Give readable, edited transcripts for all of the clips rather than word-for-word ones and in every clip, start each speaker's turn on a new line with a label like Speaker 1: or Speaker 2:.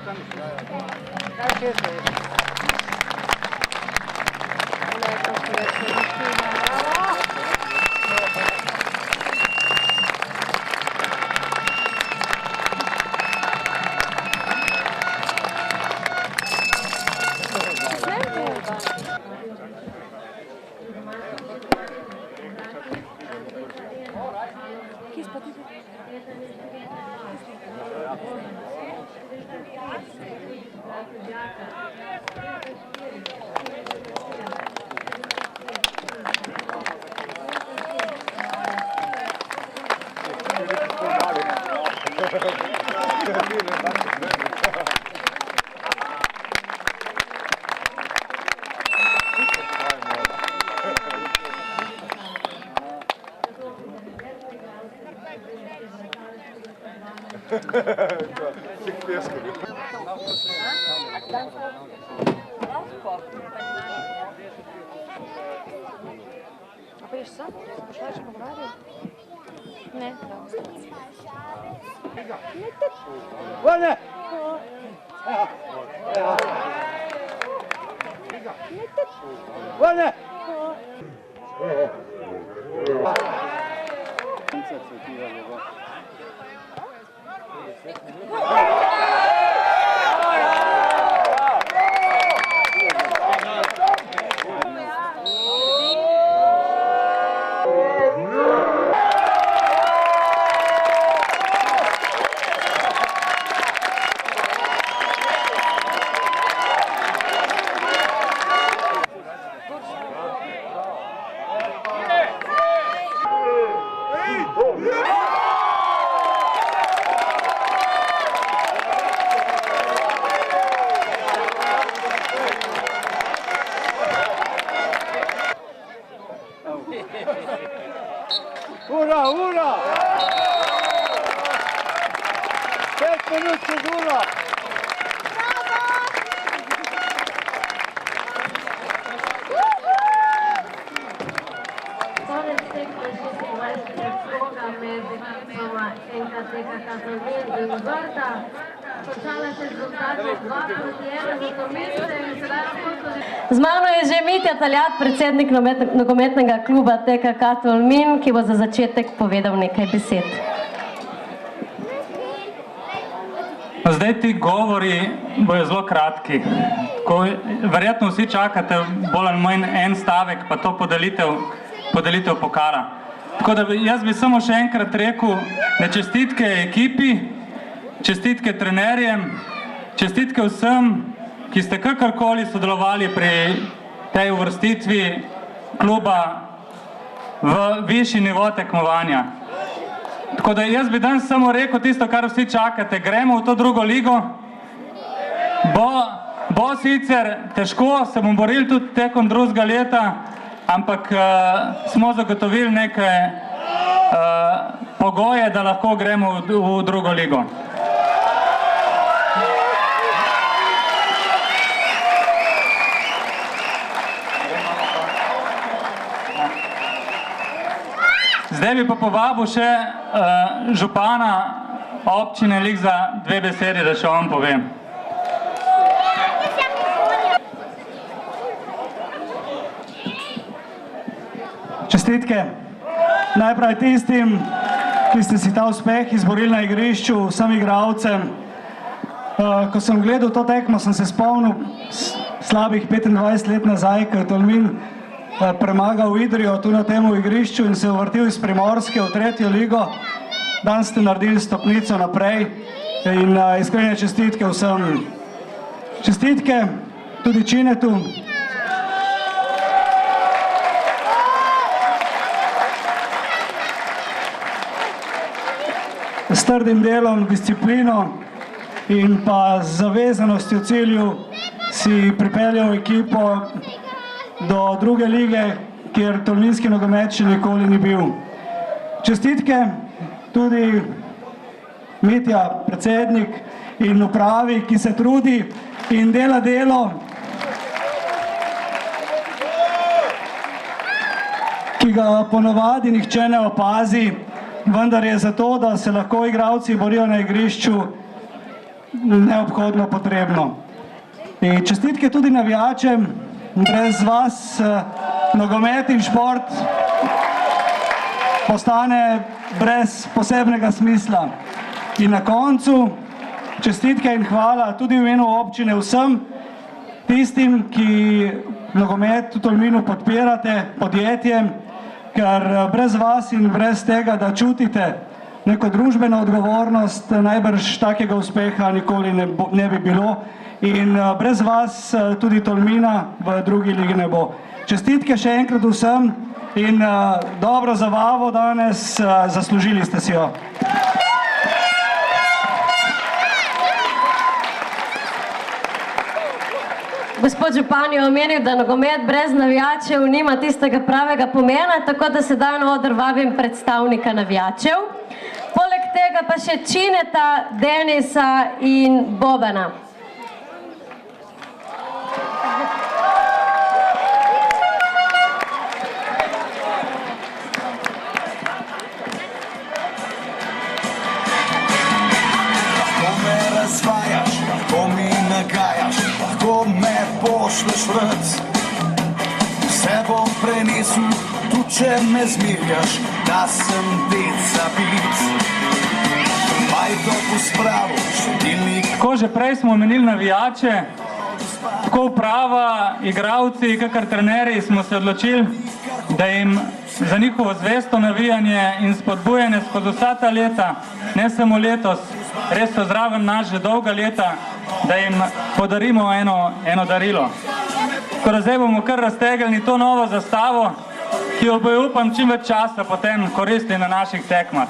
Speaker 1: A pa ješ sam? Pošla še po radio? Ne, da ostati.
Speaker 2: Vane! Vane! Ura, ura! 5 minut čez uro!
Speaker 3: Konec tekme 26. kroga med ekipama NKTK Tolmin in Vrta. Končala se z rezultatom 2:1 za Tolmince in sedaj tudi...
Speaker 4: Z mano je že Mitja Taljat, predsednik nogometnega kluba TKK Tolmin, ki bo za začetek povedal nekaj besed.
Speaker 5: Zdaj ti govori bojo zelo kratki. Verjetno vsi čakate bolj ali manj en stavek, pa to podelitev pokala. Tako da jaz bi samo še enkrat rekel, da čestitke ekipi, čestitke trenerjem, čestitke vsem, ki ste kakorkoli sodelovali pri tej uvrstitvi kluba v višji nivo tekmovanja. Tako da jaz bi danes samo rekel tisto, kar vsi čakate. Gremo v to drugo ligo. Bo sicer težko, se bomo borili tudi tekom drugega leta, ampak smo zagotovili neke pogoje, da lahko gremo v drugo ligo. Zdaj bi pa povabil še župana občine Lik za 2 besedi, da še on povem.
Speaker 6: Čestitke najprej tistim, ki ste si ta uspeh izborili na igrišču, vsem igralcem. Ko sem gledal to tekmo, sem se spomnil slabih 25 let nazaj, ko je Tolmin premagal Idrijo tu na tem igrišču in se uvrtil iz Primorske v 3. ligo. Danes ste naredili stopnico naprej in iskrene čestitke vsem. Čestitke tudi Činetu. S trdim delom, disciplino in pa z zavezanostjo cilju si pripeljal ekipo do 2. lige, kjer tolminski nogomet še nikoli ni bil. Čestitke tudi Mitja, predsednik in upravi, ki se trudi in dela delo, ki ga ponavadi nihče ne opazi, vendar je zato, da se lahko igralci borijo na igrišču neobhodno potrebno. In čestitke tudi navijačem, brez vas nogomet in šport postane brez posebnega smisla. In na koncu čestitke in hvala tudi v imenu občine vsem tistim, ki nogomet v Tolminu podpirate, podjetjem, ker brez vas in brez tega, da čutite neko družbeno odgovornost, najbrž takega uspeha nikoli ne bi bilo in brez vas tudi Tolmina v drugi ligi ne bo. Čestitke še enkrat vsem in dobro zabavo danes, zaslužili ste si jo.
Speaker 4: Gospod župan je omenil, da nogomet brez navijačev nima tistega pravega pomena, tako da sedaj na oder vabim predstavnika navijačev. Poleg tega pa še Čineta, Denisa in Bobana.
Speaker 7: Lahko me razvajaš, lahko mi nagajaš, lahko me pošleš vrat. Vse bom prenesel, tudi če me zmirjaš, da sem deca bit. Majto pospravil, štedilnik.
Speaker 5: Tako že prej smo omenili navijače, tako uprava, igravci, kakor trenerji smo se odločili, da jim za njihovo zvesto navijanje in spodbujanje skozi vsa ta leta, ne samo letos, res so zraven nas že dolga leta, da jim podarimo eno darilo. Tako da zdaj bomo kar raztegnili to novo zastavo, ki jo bo, upam, čim več časa potem koristili na naših tekmah.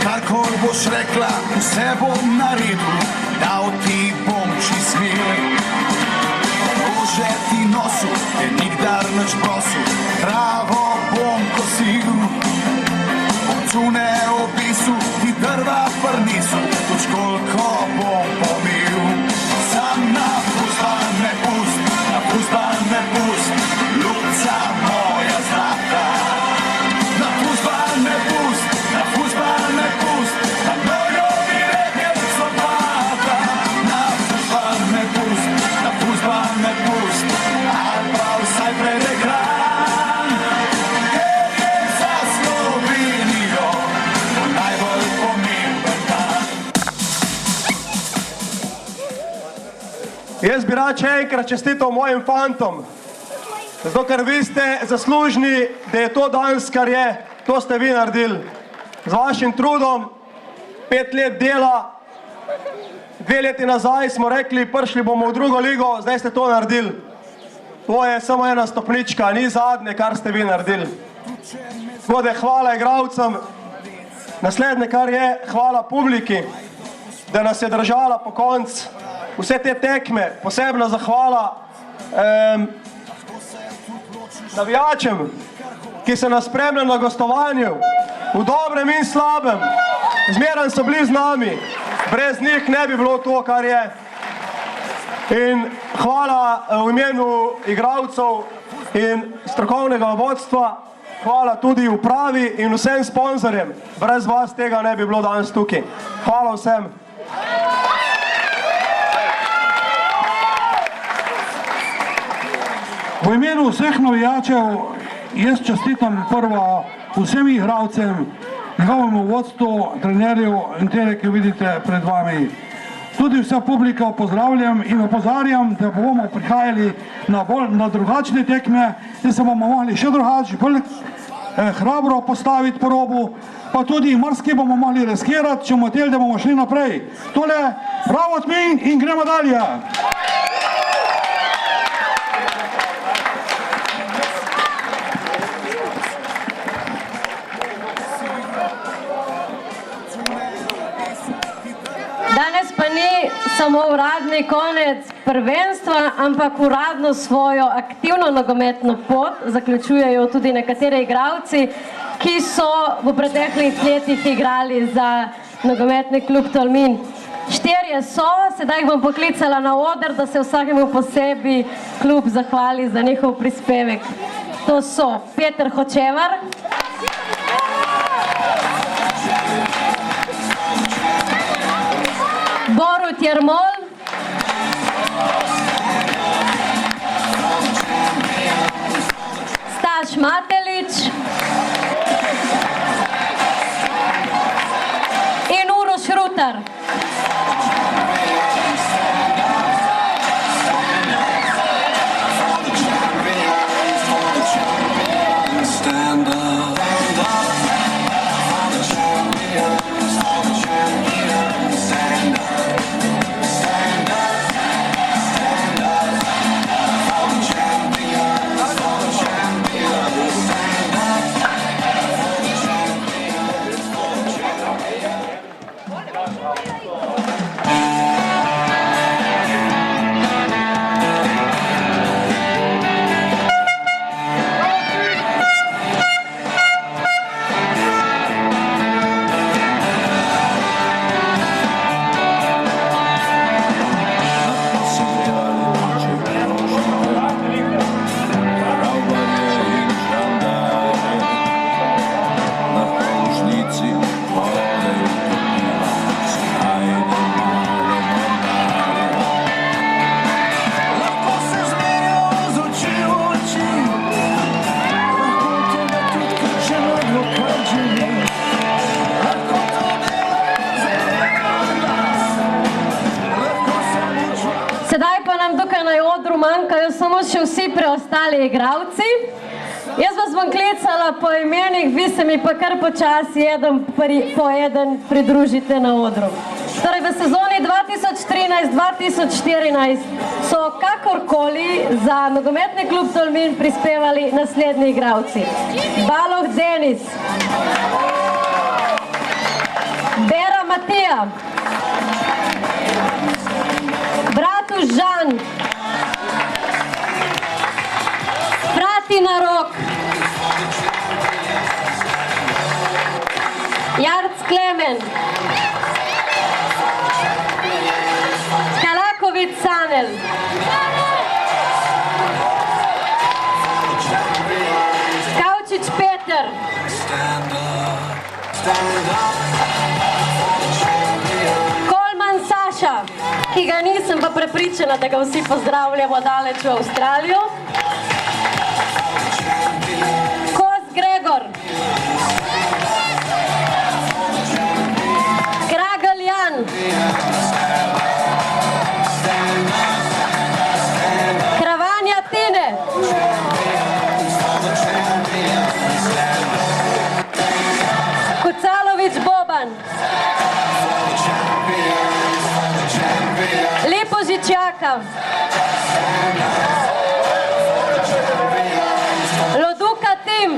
Speaker 7: Karkor boš rekla, vse bom naredil, dal ti bom čist mir. Bože ti nosil, te nikdar nič prosil, travo bom kosil. Občune obisu, ti drva prnisu, toč koliko bom pomil. Sam na fuzbal me pust, ljubca moja zlata. Na fuzbal me pust, na mnogo mi rekel slobata. Na fuzbal me pust, ali pa vsaj predekran. Ker je za Slovenijo najbolj pomemben dan.
Speaker 8: Jaz bi rad še enkrat čestital mojim fantom, zato ker vi ste zaslužni, da je to danes, kar je, to ste vi naredili. Z vašim trudom, 5 let dela, 2 leti nazaj smo rekli, prišli bomo v drugo ligo, zdaj ste to naredili. To je samo ena stopnička, ni zadnje, kar ste vi naredili. Tako da hvala igravcem. Naslednje, kar je, hvala publiki, da nas je držala po koncu vse te tekme. Posebna zahvala navijačem, ki se nas spremljajo na gostovanju, v dobrem in slabem. Zmeraj so bili z nami, brez njih ne bi bilo to, kar je. In hvala v imenu igralcev in strokovnega vodstva, hvala tudi upravi in vsem sponzorjem. Brez vas tega ne bi bilo danes tukaj. Hvala vsem.
Speaker 9: V imenu vseh navijačev jaz čestitam prvo vsem igralcem, njegovemu vodstvu, trenerju in tele, ki vidite pred vami. Tudi vsa publika pozdravljam in opozarjam, da bomo prihajali na drugačne tekme, da se bomo mogli še drugače, bolj hrabro postaviti po robu, pa tudi marsikaj bomo mogli riskirati, če bomo hoteli, da bomo šli naprej. Tole, bravo Tmin in gremo dalje!
Speaker 4: ni samo uradni konec prvenstva, ampak uradno svojo aktivno nogometno pot zaključujejo tudi nekateri igralci, ki so v preteklih letih igrali za nogometni klub Tolmin. 4 so, sedaj jih bom poklicala na oder, da se vsakemu posebej klub zahvali za njihov prispevek. To so Peter Hočevar, Borut Jermol, Staš Matelič in Uroš Rutar. Sedaj pa nam tukaj na odru manjkajo samo še vsi preostali igralci. Jaz vas bom klicala po imenih, vi se mi pa kar počasi eden po eden pridružite na odru. Torej, v sezoni 2013-2014 so kakorkoli za nogometni klub Tolmin prispevali naslednji igralci. Baloh Denis, Bera Matija, Bratuš Žan, Fratina Rok, Jarc Klemen, Kalakovic Sanel, Kavčič Peter, Kolman Saša, ki ga nisem pa prepričana, da ga vsi pozdravljamo daleč v Avstralijo, Kos Gregor, Kragelj Jan, Kravanja Tine, Kucalović Boban, Lipožič Jaka, Loduka Tim,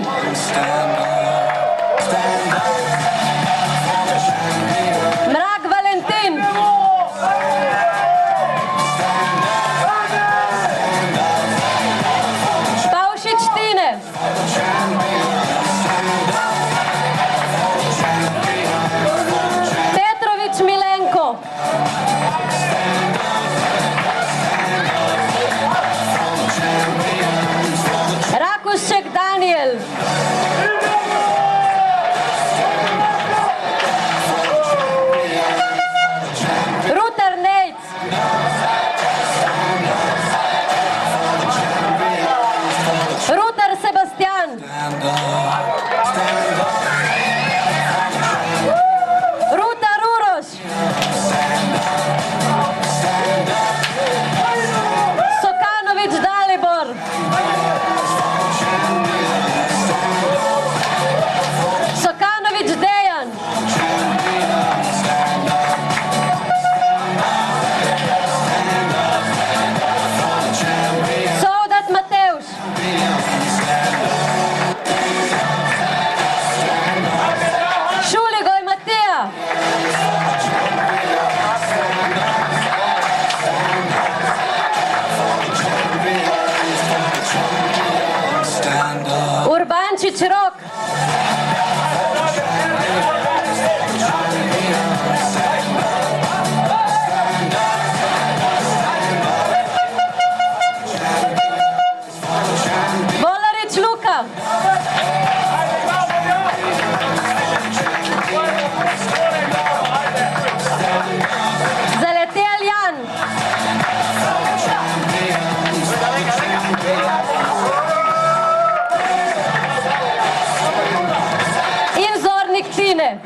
Speaker 4: Mrak Valentin, Pavšič Tine, Petrović Milenko, Rakušček Daniel, Dvignite rok. Volarič Luka. Zaletel Jan. In Zornik Tine.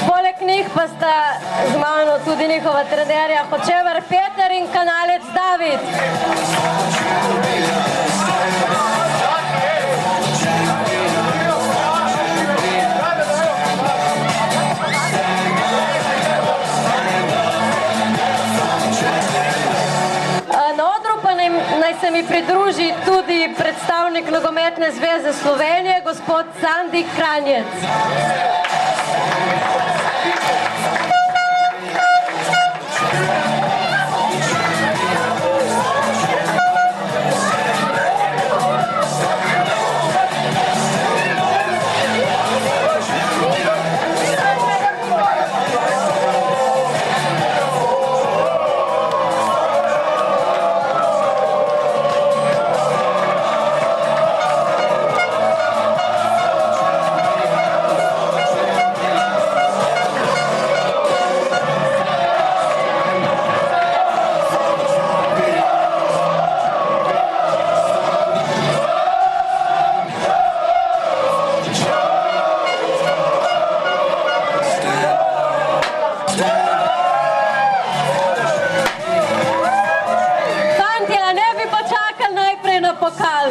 Speaker 4: Poleg njih pa sta z mano tudi njihova trenerja Hočevar Peter in Kanalec David. Na odru pa naj se mi pridruži tudi predstavnik Nogometne zveze Slovenije, gospod Sandi Kranjec. Pokal.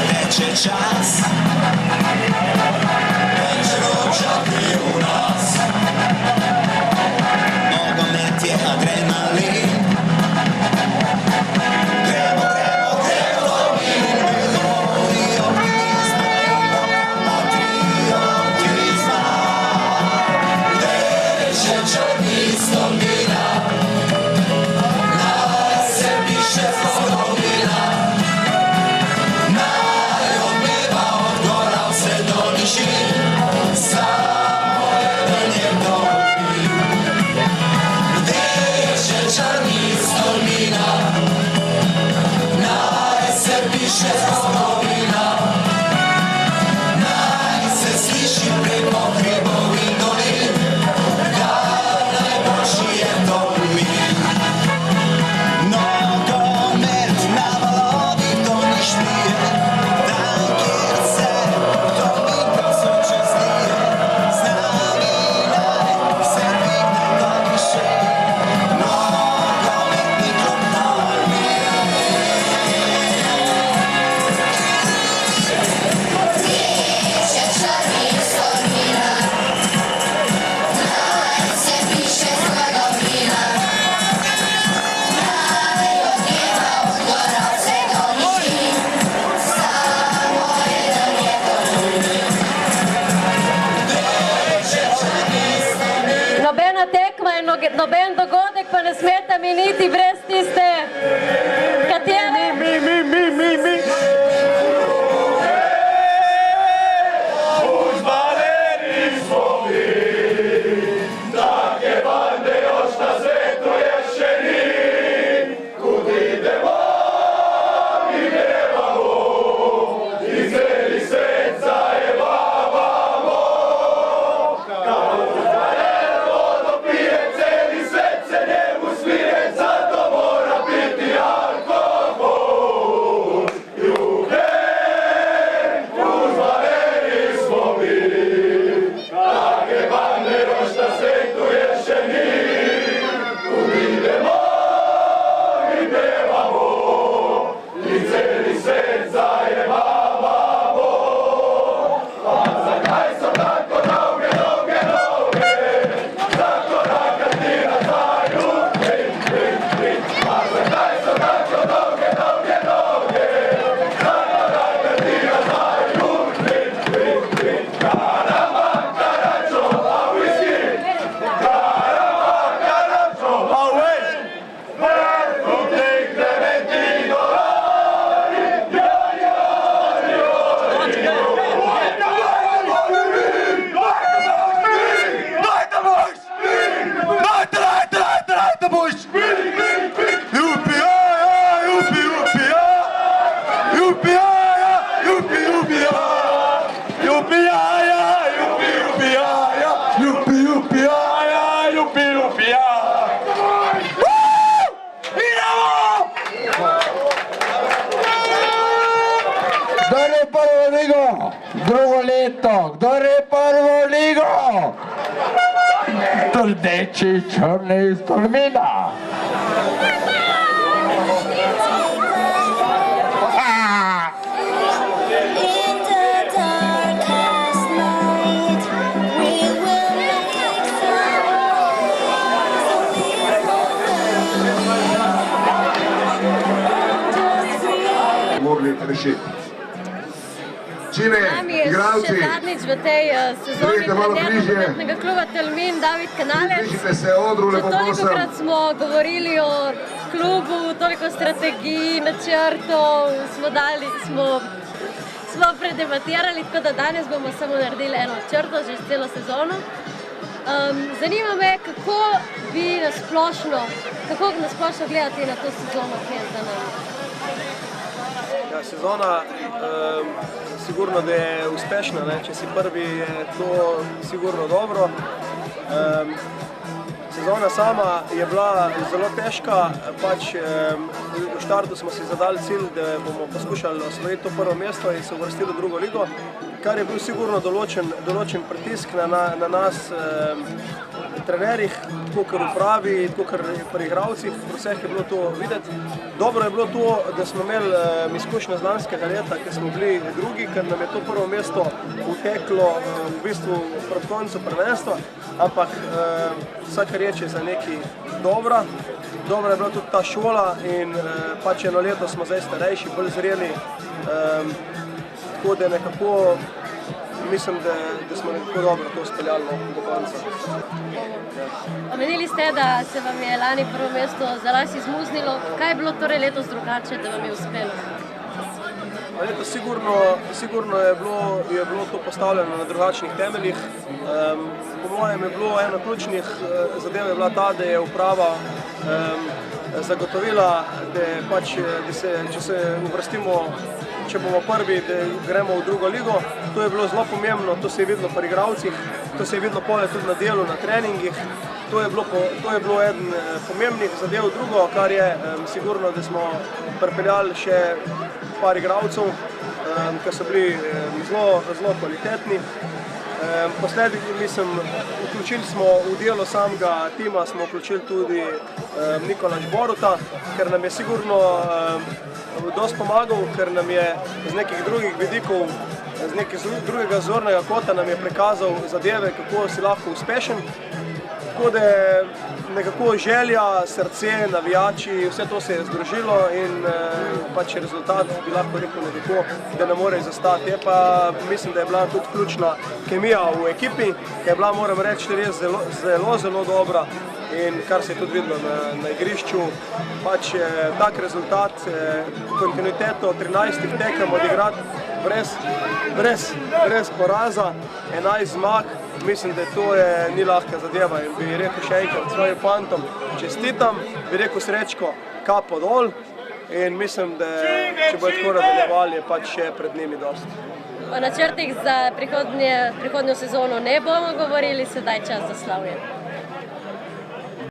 Speaker 7: Teče čas, več roča pri u nas.
Speaker 4: Noben dogodek pa ne smete miniti brez tiste, katere...
Speaker 8: Mi. Uzvaljeni smo mi, take bande još na svetu ještě ni. Kud idemo, mi nemamo, i cijeli svet zajebavamo. Kao uzvaljeno dopije cijeli svet se njemu smije, zato mora biti alkohol. Ljude, uzvaljeni smo mi, take bande još na svetu ještě ni. Kud idemo, mi nemamo, i cijeli svet zajebavamo. A zakaj su tako dolge noge? Za koraka ti nazaj, a zakaj su tako dolge noge? Za koraka ti nazaj, Karaman, Karačo, a whisky, Karaman, Karačo, a whisky. Tu take Clementino, Dajte boš! Jupi,
Speaker 2: Kdor je prvo ligo? Drugo leto. Kdor je prvo ligo? Rdeči, črni iz Tolmina.
Speaker 10: Morali rešiti. Čine, igralci,
Speaker 4: še zadnjič v tej sezoni trener nogometnega kluba Tolmin, David Kanalec. Tolikokrat smo govorili o klubu, toliko strategij, načrtov, smo predebatirali, tako da danes bomo samo naredili eno črto že celo sezono. Zanima me, kako vi nasplošno gledate na to sezono, ki je za nami?
Speaker 8: Sezona sigurno da je uspešna, če si prvi je to sigurno dobro. Sezona sama je bila zelo težka, v štartu smo si zadali cilj, da bomo poskušali osvojiti to prvo mesto in se uvrstili v drugo ligo, kar je bil sigurno določen pritisk na nas trenerjih, tako kar upravi, tako kar pri igralcih, pri vseh je bilo to videti. Dobro je bilo to, da smo imeli izkušnje z lanskega leta, ker smo bili drugi, ker nam je to prvo mesto uteklo v bistvu pred koncu prvenstva, ampak vsaka reč je za nekaj dobra. Dobra je bila tudi ta šola in pač eno leto smo zdaj starejši, bolj zreli, tako da nekako mislim, da smo nekako dobro to speljali do konca.
Speaker 4: Omenili ste, da se vam je lani prvo mesto za las izmuznilo. Kaj je bilo torej letos drugače, da vam je uspelo?
Speaker 8: Letos sigurno je bilo to postavljeno na drugačnih temeljih. Po mojem je bilo eno ključnih zadev je bila ta, da je uprava zagotovila, da pač, če se uvrstimo, če bomo prvi, da gremo v drugo ligo. To je bilo zelo pomembno, to se je videlo pri igralcih, to se je videlo poleg tudi na delu, na treningih. To je bilo eden pomembnih zadev. Drugo, kar je sigurno, da smo pripeljali še par igralcev, ki so bili zelo kvalitetni. Posledi, mislim, vključili smo v delo samega tima, smo vključili tudi Nikola Boruta, ker nam je sigurno dosti pomagal, ker nam je z nekih drugih vidikov, z nekega drugega zornega kota nam je prikazal zadeve, kako si lahko uspešen. Tako da nekako želja, srce, navijači, vse to se je združilo in pač rezultat bi lahko rekel nekako, da ne more izostati. Je pa, mislim, da je bila tudi ključna kemija v ekipi, ki je bila, moram reči, res zelo dobra in kar se je tudi videlo na igrišču, pač tak rezultat, kontinuiteto 13 tekem odigrati brez poraza, 11 zmag. Mislim, da to ni lahka zadeva in bi rekel še enkrat svojim fantom čestitam, bi rekel Srečko, kapo dol in mislim, da če bodo tako nadaljevali, je pač še pred njimi dosti.
Speaker 4: O načrtih za prihodnjo sezono ne bomo govorili, sedaj čas za slavje.